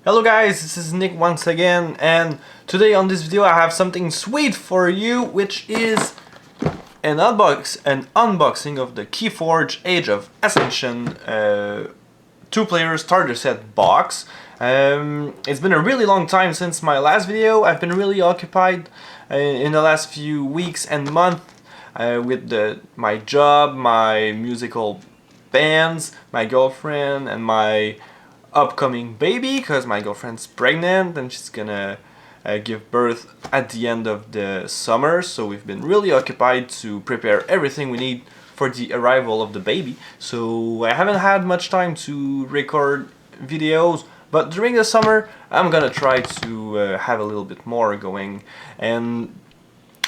Hello guys, this is Nick once again, and today on this video I have something sweet for you, which is an unboxing of the Keyforge Age of Ascension 2-player starter set box. It's been a really long time since my last video. I've been really occupied in the last few weeks and months with my job, my musical bands, my girlfriend, and my upcoming baby, because my girlfriend's pregnant and she's gonna give birth at the end of the summer, so we've been really occupied to prepare everything we need for the arrival of the baby. So I haven't had much time to record videos, but during the summer I'm gonna try to have a little bit more going. And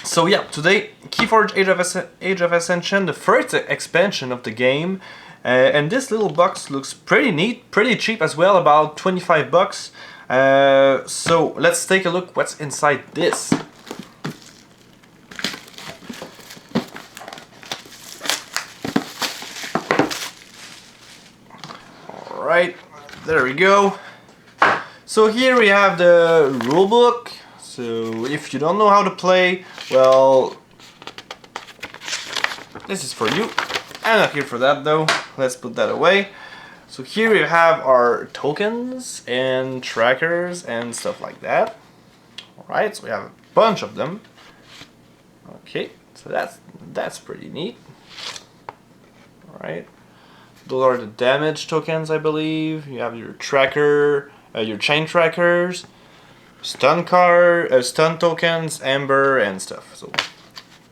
so yeah, today Keyforge Age of Ascension, the first expansion of the game. And this little box looks pretty neat, pretty cheap as well, about 25 bucks. So let's take a look what's inside this. Alright, there we go. So here we have the rulebook. So if you don't know how to play, well, this is for you. I'm not here for that though. Let's put that away. So here we have our tokens and trackers and stuff like that. Alright, so we have a bunch of them. Okay, so that's pretty neat. Alright. Those are the damage tokens, I believe. You have your tracker, your chain trackers, stun tokens, amber, and stuff. So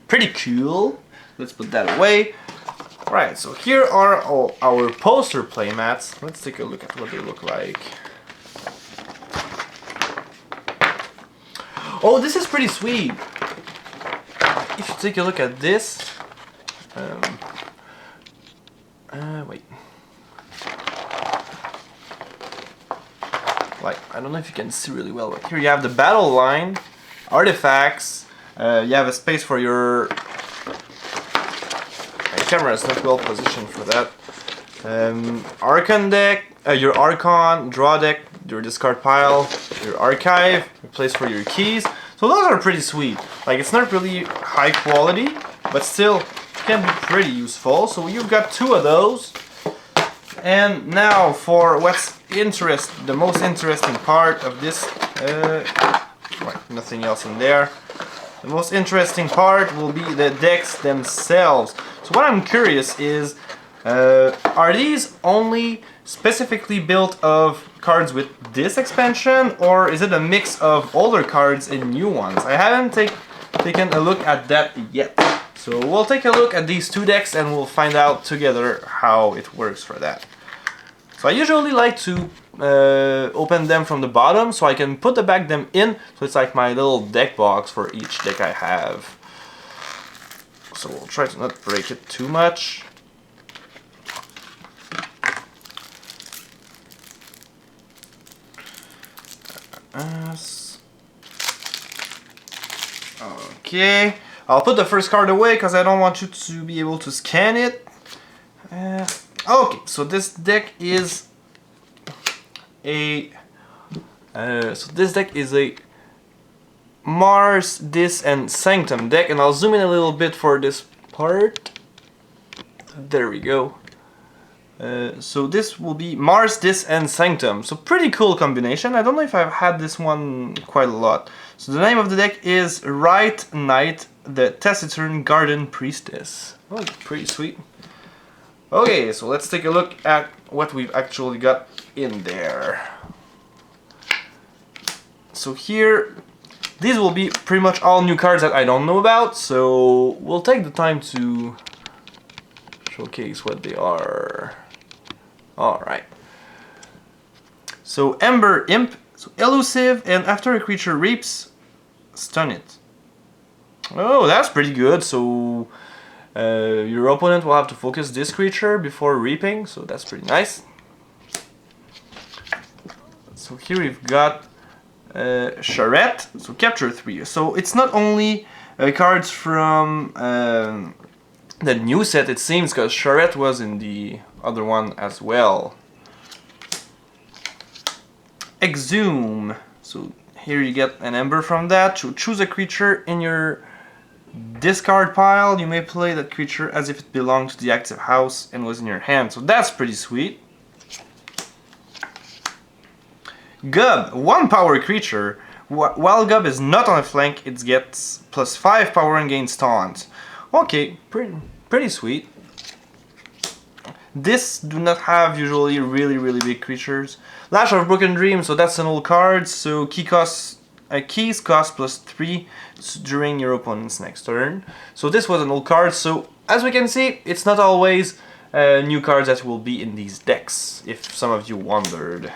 pretty cool. Let's put that away. Right, so here are all our poster playmats. Let's take a look at what they look like. Oh, this is pretty sweet. If you take a look at this, wait. Like, I don't know if you can see really well, but here you have the battle line, artifacts. You have a space for your camera is not well positioned for that. Archon deck, your Archon, draw deck, your discard pile, your archive, a place for your keys. So those are pretty sweet. Like, it's not really high quality, but still can be pretty useful. So you've got two of those. And now for what's the most interesting part of this. Right, nothing else in there. The most interesting part will be the decks themselves. So what I'm curious is, are these only specifically built of cards with this expansion, or is it a mix of older cards and new ones? I haven't taken a look at that yet. So we'll take a look at these two decks and we'll find out together how it works for that. So I usually like to open them from the bottom so I can put them in, so it's like my little deck box for each deck I have. So we'll try to not break it too much. Okay, I'll put the first card away because I don't want you to be able to scan it. Okay, so this deck is a Mars, Dis, and Sanctum deck, and I'll zoom in a little bit for this part. There we go. So this will be Mars, Dis, and Sanctum. So pretty cool combination. I don't know if I've had this one quite a lot. So the name of the deck is Right Knight, the Taciturn Garden Priestess. Oh, pretty sweet. Okay, so let's take a look at what we've actually got in there. So here, these will be pretty much all new cards that I don't know about, so we'll take the time to showcase what they are. Alright. So Ember Imp, so elusive, and after a creature reaps, stun it. Oh, that's pretty good. So your opponent will have to focus this creature before reaping, so that's pretty nice. So here we've got Charette, so capture 3. So it's not only cards from the new set, it seems, because Charette was in the other one as well. Exhume. So here you get an ember from that. So choose a creature in your discard pile. You may play that creature as if it belonged to the active house and was in your hand. So that's pretty sweet. Gub, 1 power creature. While Gub is not on a flank, it gets +5 power and gains taunt. Okay, pretty sweet. This do not have usually really big creatures. Lash of Broken Dream, so that's an old card. So keys cost +3 during your opponent's next turn. So this was an old card. So as we can see, it's not always new cards that will be in these decks. If some of you wondered.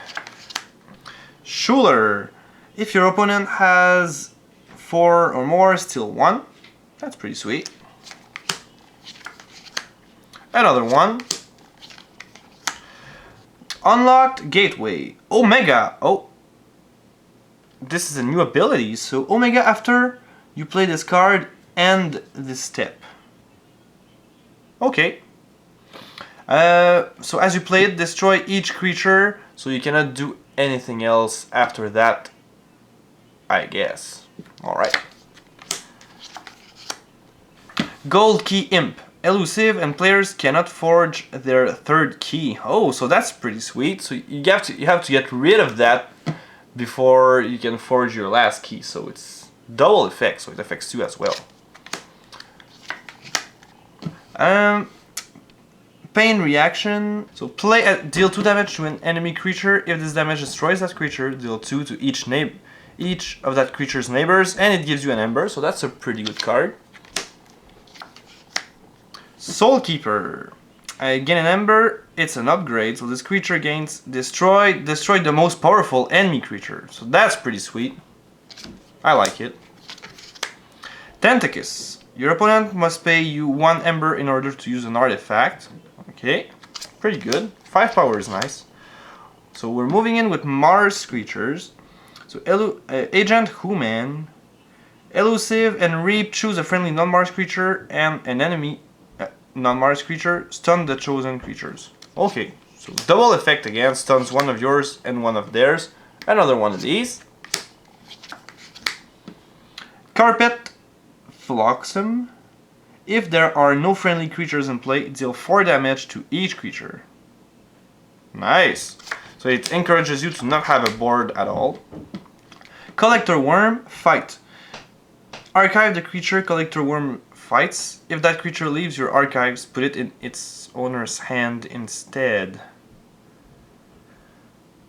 Schuler. If your opponent has 4 or more, steal 1. That's pretty sweet. Another one. Unlocked Gateway. Omega. Oh. This is a new ability. So Omega, after you play this card, end this step. Okay. So as you play it, destroy each creature. So you cannot do anything else after that, I guess. Alright. Gold Key Imp. Elusive, and players cannot forge their 3rd key. Oh, so that's pretty sweet. So you have to get rid of that before you can forge your last key. So it's double effect, so it affects you as well. Pain Reaction. So deal 2 damage to an enemy creature. If this damage destroys that creature, deal 2 to each of that creature's neighbors, and it gives you an ember. So that's a pretty good card. Soulkeeper. Gain an ember. It's an upgrade. So this creature gains destroy the most powerful enemy creature. So that's pretty sweet. I like it. Tentacus. Your opponent must pay you 1 ember in order to use an artifact. Okay, pretty good. 5 power is nice. So we're moving in with Mars creatures. So Agent Human. Elusive and Reap. Choose a friendly non-Mars creature and an enemy non-Mars creature. Stun the chosen creatures. Okay, so double effect again. Stuns one of yours and one of theirs. Another one of these. Carpet Flotsam. If there are no friendly creatures in play, deal 4 damage to each creature. Nice. So it encourages you to not have a board at all. Collector Worm. Fight. Archive the creature Collector Worm fights. If that creature leaves your archives, put it in its owner's hand instead.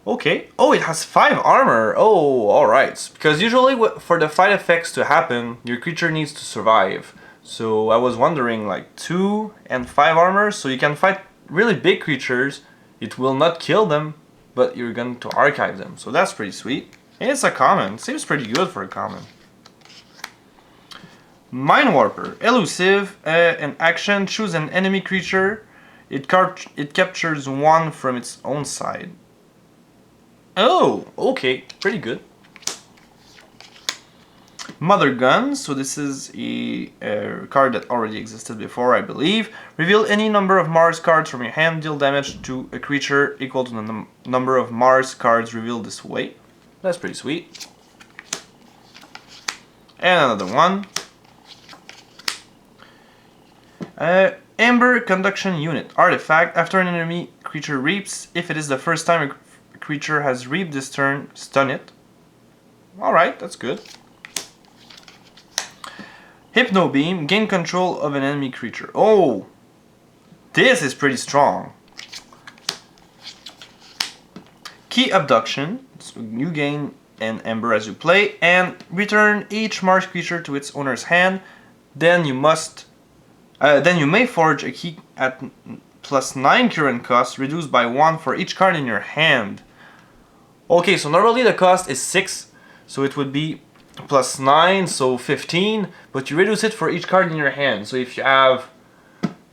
Okay. Oh, it has 5 armor. Oh, alright. Because usually for the fight effects to happen, your creature needs to survive. So I was wondering, like 2 and 5 armor, so you can fight really big creatures. It will not kill them, but you're going to archive them. So that's pretty sweet. And it's a common. Seems pretty good for a common. Mind Warper. Elusive. An action. Choose an enemy creature. It captures 1 from its own side. Oh, okay. Pretty good. Mother Gun. So this is a card that already existed before, I believe. Reveal any number of Mars cards from your hand. Deal damage to a creature equal to the number of Mars cards revealed this way. That's pretty sweet. And another one. Amber Conduction Unit. Artifact. After an enemy creature reaps, if it is the first time a creature has reaped this turn, stun it. Alright, that's good. Hypno Beam. Gain control of an enemy creature. Oh! This is pretty strong. Key Abduction. So you gain an ember as you play, and return each Mars creature to its owner's hand. Then you may forge a key at +9 current cost, reduced by 1 for each card in your hand. Okay, so normally the cost is 6, so it would be +9, so 15, but you reduce it for each card in your hand. So if you have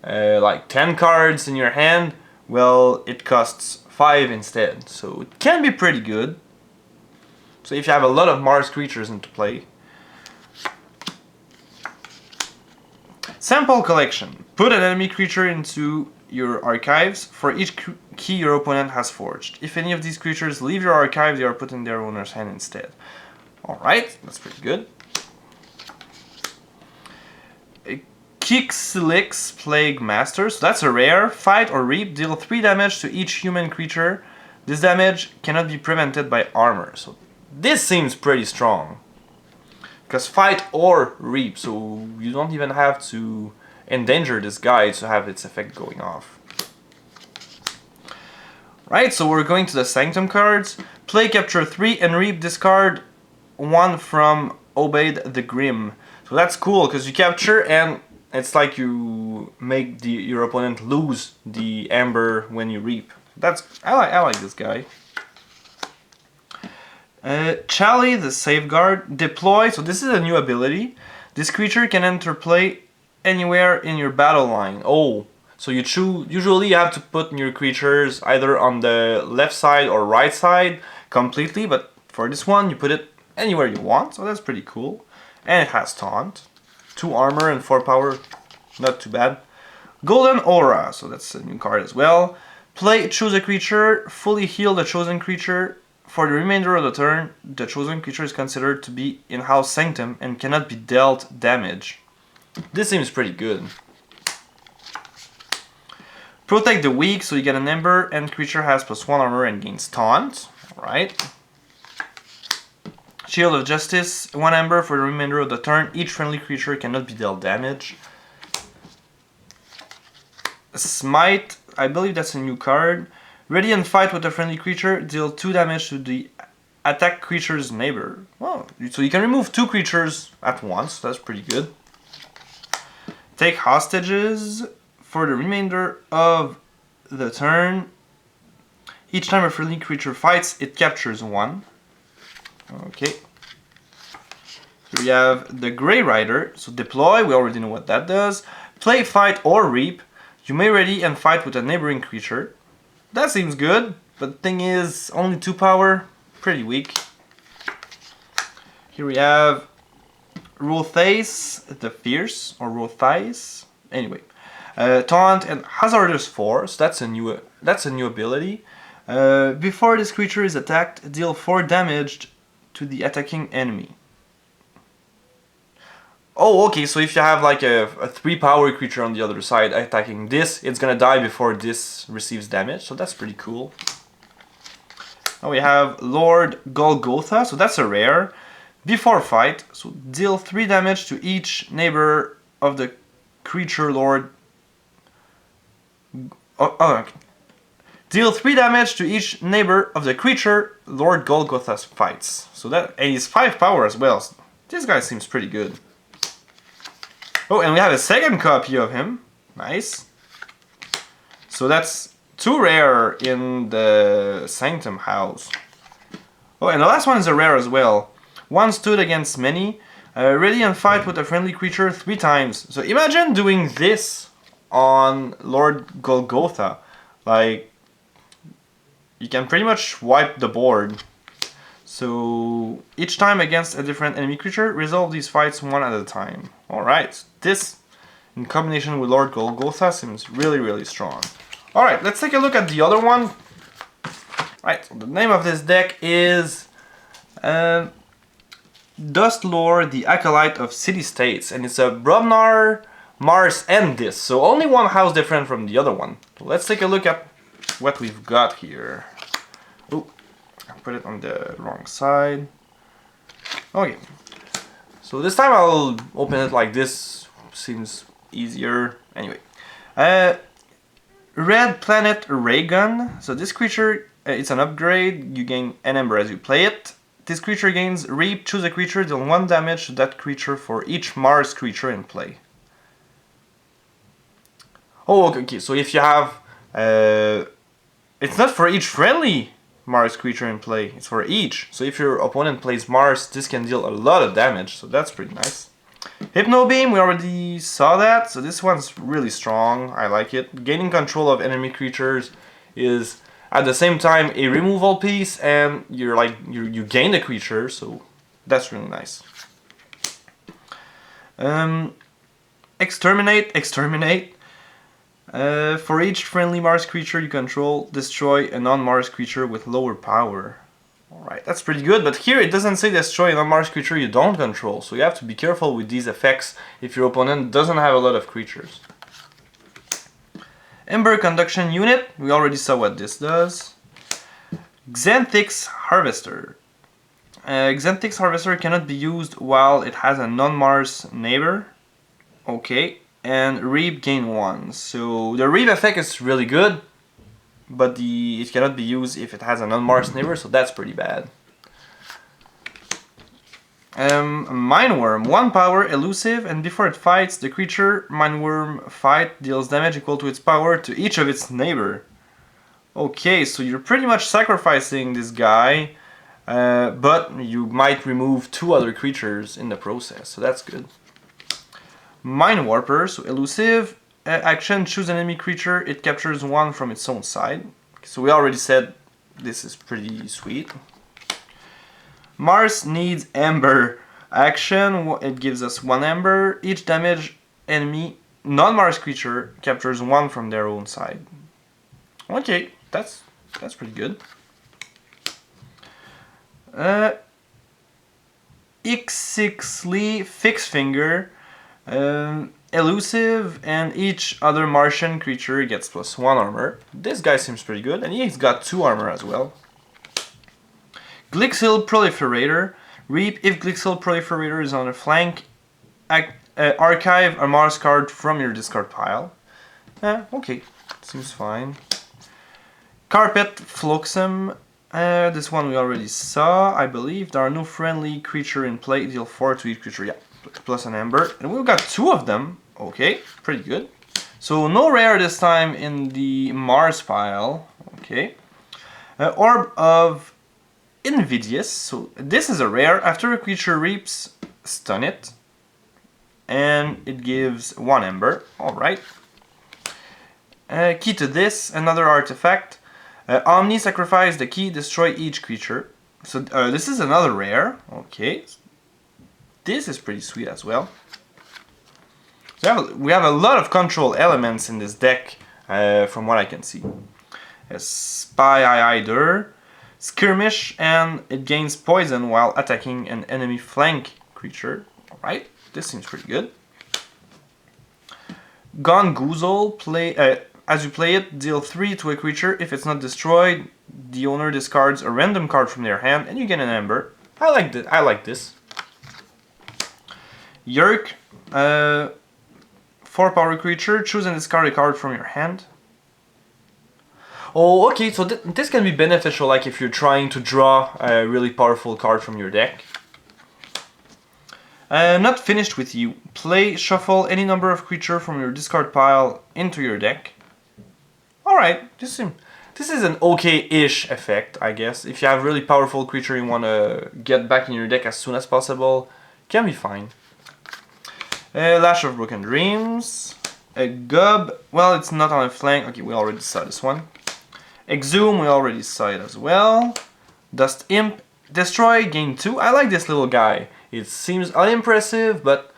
like 10 cards in your hand, well, it costs 5 instead. So it can be pretty good. So if you have a lot of Mars creatures into play. Sample Collection. Put an enemy creature into your archives for each key your opponent has forged. If any of these creatures leave your archive, they are put in their owner's hand instead. Alright, that's pretty good. Kixlix Plague Master, so that's a rare. Fight or reap, deal 3 damage to each human creature. This damage cannot be prevented by armor. So this seems pretty strong. Because fight or reap, so you don't even have to endanger this guy to have its effect going off. Right, so we're going to the Sanctum cards. Play, capture 3 and reap, discard 1 from Obeyed the Grim. So that's cool because you capture and it's like you make your opponent lose the amber when you reap. I like this guy. Chally the Safeguard. Deploy, so this is a new ability. This creature can enter play anywhere in your battle line. Oh, so you choose. Usually you have to put your creatures either on the left side or right side completely, but for this one you put it anywhere you want, so that's pretty cool. And it has Taunt. 2 armor and 4 power, not too bad. Golden Aura, so that's a new card as well. Play, choose a creature, fully heal the chosen creature. For the remainder of the turn, the chosen creature is considered to be in House Sanctum and cannot be dealt damage. This seems pretty good. Protect the weak, so you get an Ember, and creature has +1 armor and gains Taunt. Alright. Shield of Justice, 1 Ember for the remainder of the turn. Each friendly creature cannot be dealt damage. Smite, I believe that's a new card. Ready and fight with a friendly creature, deal 2 damage to the attack creature's neighbor. Well, so you can remove 2 creatures at once, that's pretty good. Take hostages for the remainder of the turn. Each time a friendly creature fights, it captures 1. Okay. Here we have the Grey Rider, so deploy, we already know what that does. Play, fight, or reap. You may ready and fight with a neighboring creature. That seems good, but the thing is, only 2 power, pretty weak. Here we have Rothace the Fierce, or Rothace. Anyway, Taunt and Hazardous Force. That's a new ability. Before this creature is attacked, deal 4 damage to the attacking enemy. Oh, okay, so if you have like a 3 power creature on the other side attacking this, it's gonna die before this receives damage, so that's pretty cool. Now we have Lord Golgotha, so that's a rare. Before fight, so deal 3 damage to each neighbor of the creature Lord... okay. Deal 3 damage to each neighbor of the creature Lord Golgotha fights. So that, and he's 5 power as well. So this guy seems pretty good. Oh, and we have a second copy of him. Nice. So that's 2 rare in the Sanctum house. Oh, and the last one is a rare as well. 1 stood against many. Ready and fight with a friendly creature 3 times. So imagine doing this on Lord Golgotha. Like, you can pretty much wipe the board. So each time against a different enemy creature, resolve these fights 1 at a time. Alright, this in combination with Lord Golgotha seems really, really strong. Alright, let's take a look at the other one. Right, so the name of this deck is Dustlore, the Acolyte of City-States, and it's a Bromnar, Mars, and this. So only one house different from the other one. So let's take a look at what we've got here. Oh, I put it on the wrong side. Okay. So this time I'll open it like this, seems easier. Anyway, Red Planet Ray Gun. So this creature, it's an upgrade, you gain an Ember as you play it. This creature gains Reap, choose a creature, deal 1 damage to that creature for each Mars creature in play. Oh, okay, so if you have, it's not for each friendly Mars creature in play, it's for each. So if your opponent plays Mars, this can deal a lot of damage, so that's pretty nice. Hypno Beam, we already saw that, so this one's really strong, I like it. Gaining control of enemy creatures is at the same time a removal piece, and you gain the creature, so that's really nice. Exterminate. For each friendly Mars creature you control, destroy a non-Mars creature with lower power. Alright, that's pretty good, but here it doesn't say destroy a non-Mars creature you don't control, so you have to be careful with these effects if your opponent doesn't have a lot of creatures. Ember Conduction Unit, we already saw what this does. Xanthix Harvester. Xanthix Harvester cannot be used while it has a non-Mars neighbor. Okay, and Reap gain 1. So the Reap effect is really good, but it cannot be used if it has a non-Mars neighbor, so that's pretty bad. Mindworm, 1 power, elusive, and before it fights, the creature Mindworm fight deals damage equal to its power to each of its neighbor. Okay, so you're pretty much sacrificing this guy, but you might remove 2 other creatures in the process, so that's good. Mind Warper, so elusive, action, choose an enemy creature, it captures 1 from its own side. So we already said this is pretty sweet. Mars needs Ember. Action, it gives us 1 Ember. Each damage enemy non-Mars creature captures 1 from their own side. Okay, that's pretty good. Ixixli Fixed Finger, elusive, and each other Martian creature gets +1 armor. This guy seems pretty good, and he's got 2 armor as well. Glixil Proliferator. Reap, if Glixil Proliferator is on a flank, archive a Mars card from your discard pile. Okay, seems fine. Carpet Floxum. This one we already saw, I believe. There are no friendly creature in play. Deal 4 to each creature, yeah, plus an Ember. And we've got 2 of them. Okay, pretty good. So no rare this time in the Mars pile. Okay. Orb of Invidious, so this is a rare. After a creature reaps, stun it, and it gives 1 Ember. Alright. Key to this, another artifact. Omni, sacrifice the key, destroy each creature. So this is another rare. Okay. This is pretty sweet as well. So we have a lot of control elements in this deck, from what I can see. Spy Eider. Skirmish, and it gains poison while attacking an enemy flank creature. Alright, this seems pretty good. Gongoozle, as you play it, deal 3 to a creature. If it's not destroyed, the owner discards a random card from their hand and you get an Ember. I like this. Yerk, 4 power creature, choose and discard a card from your hand. Oh, okay, so this can be beneficial, like if you're trying to draw a really powerful card from your deck. Not finished with you. Play, shuffle any number of creature from your discard pile into your deck. Alright, this is an okay-ish effect, I guess. If you have really powerful creature you want to get back in your deck as soon as possible, can be fine. Lash of Broken Dreams. A Gub, well, it's not on a flank. Okay, we already saw this one. Exhume, we already saw it as well. Dust Imp, destroy, gain 2. I like this little guy. It seems unimpressive, but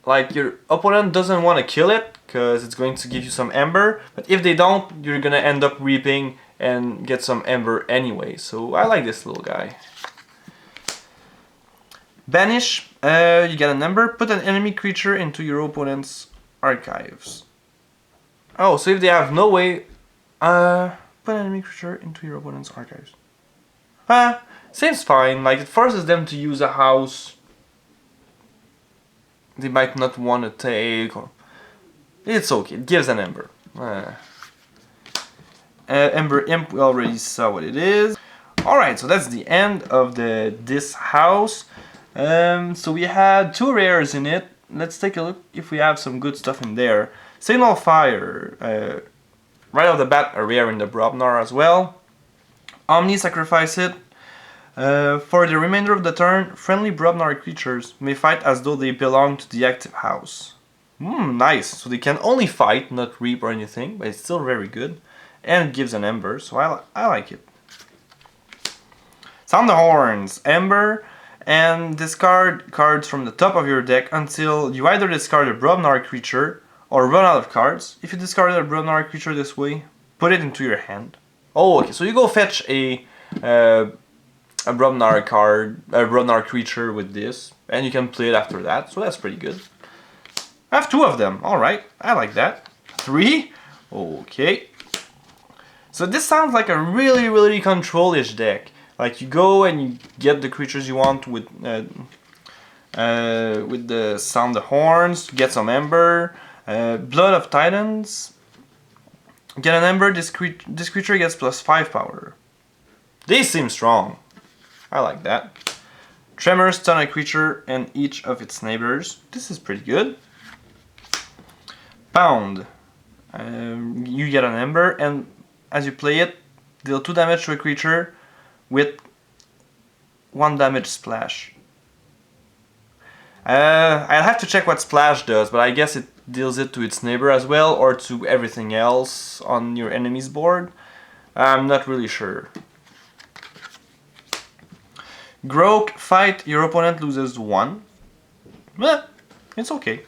like your opponent doesn't want to kill it because it's going to give you some Ember. But if they don't, you're gonna end up reaping and get some Ember anyway. So I like this little guy. Banish, you get an Ember. Put an enemy creature into your opponent's archives. Oh, so if they have no way, put an enemy creature into your opponent's archives. Seems fine. Like, it forces them to use a house they might not want to take. Or it's okay. It gives an Ember. Ember Imp, we already saw what it is. Alright, so that's the end of this house. So we had 2 rares in it. Let's take a look if we have some good stuff in there. Signal Fire. Right off the bat, a rare in the Brobnar as well. Omni, sacrifice it. For the remainder of the turn, friendly Brobnar creatures may fight as though they belong to the active house. Nice. So they can only fight, not reap or anything, but it's still very good. And it gives an Ember, so I like it. Sound the Horns. Ember, and discard cards from the top of your deck until you either discard a Brobnar creature or run out of cards. If you discarded a Brobnar creature this way, put it into your hand. Oh, okay, so you go fetch a Brobnar card, a Brobnar creature with this, and you can play it after that, so that's pretty good. I have 2 of them, alright, I like that. 3? Okay. So this sounds like a really control-ish deck. Like you go and you get the creatures you want with the Sound the Horns, get some Ember, Blood of Titans. Get an Ember, this creature gets +5 power. These seem strong. I like that. Tremor, stun a creature and each of its neighbors. This is pretty good. Pound. You get an Ember, and as you play it, deal 2 damage to a creature with 1 damage splash. I'll have to check what splash does, but I guess it deals it to its neighbor as well, or to everything else on your enemy's board. I'm not really sure. Grok, fight, your opponent loses 1. It's okay.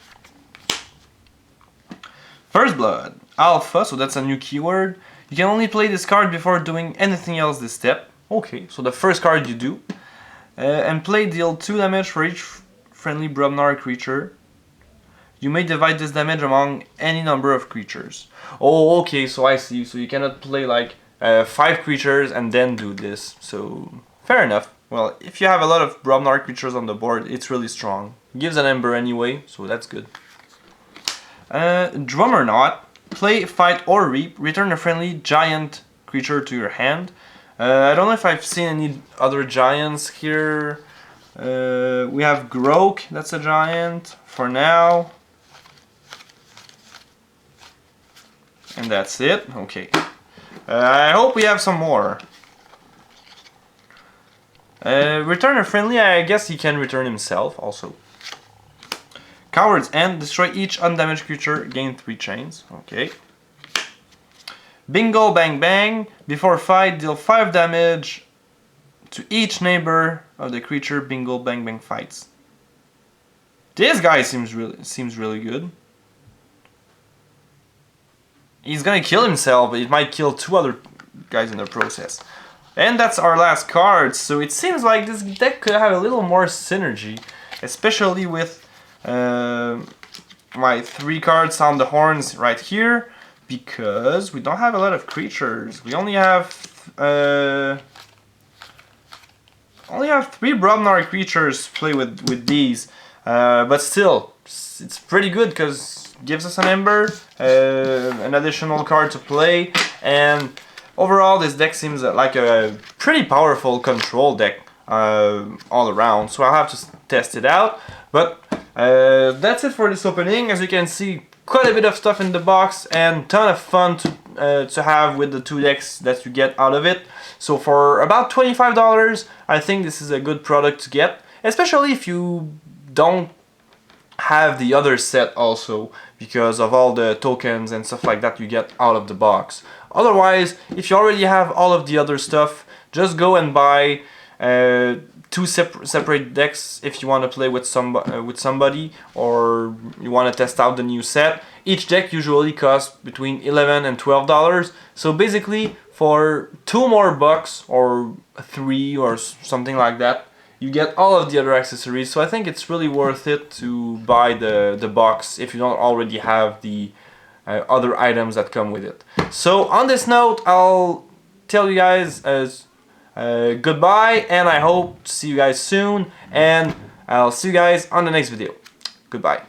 First Blood, Alpha, so that's a new keyword. You can only play this card before doing anything else this step. Okay, so the first card you do. And play, deal 2 damage for each friendly Brobnar creature. You may divide this damage among any number of creatures. Oh, okay, so I see. So you cannot play like 5 creatures and then do this. So, fair enough. Well, if you have a lot of Brobnar creatures on the board, it's really strong. It gives an Ember anyway, so that's good. Drummer Knot. Play, fight, or reap. Return a friendly giant creature to your hand. I don't know if I've seen any other giants here. We have Grok, that's a giant for now. And that's it. Okay. I hope we have some more. Return a friendly, I guess he can return himself also. Coward's End, destroy each undamaged creature, gain 3 chains. Okay. Bingo Bang Bang, before fight, deal 5 damage to each neighbor of the creature Bingo Bang Bang fights. This guy seems really good. He's gonna kill himself, but it might kill 2 other guys in the process. And that's our last card, so it seems like this deck could have a little more synergy, especially with my 3 cards Sound the Horns right here, because we don't have a lot of creatures. We only have 3 Brobnar creatures to play with these, but still, it's pretty good because it gives us an Ember, an additional card to play, and overall this deck seems like a pretty powerful control deck all around, so I'll have to test it out. But that's it for this opening. As you can see, quite a bit of stuff in the box and ton of fun to have with the 2 decks that you get out of it. So for about $25, I think this is a good product to get, especially if you don't have the other set also, because of all the tokens and stuff like that you get out of the box. Otherwise, if you already have all of the other stuff, just go and buy 2 separate decks if you want to play with somebody, or you want to test out the new set. Each deck usually costs between $11 and $12. So basically, for 2 more bucks or 3 or something like that, you get all of the other accessories. So I think it's really worth it to buy the box if you don't already have the other items that come with it. So on this note, I'll tell you guys goodbye, and I hope to see you guys soon, and I'll see you guys on the next video. Goodbye.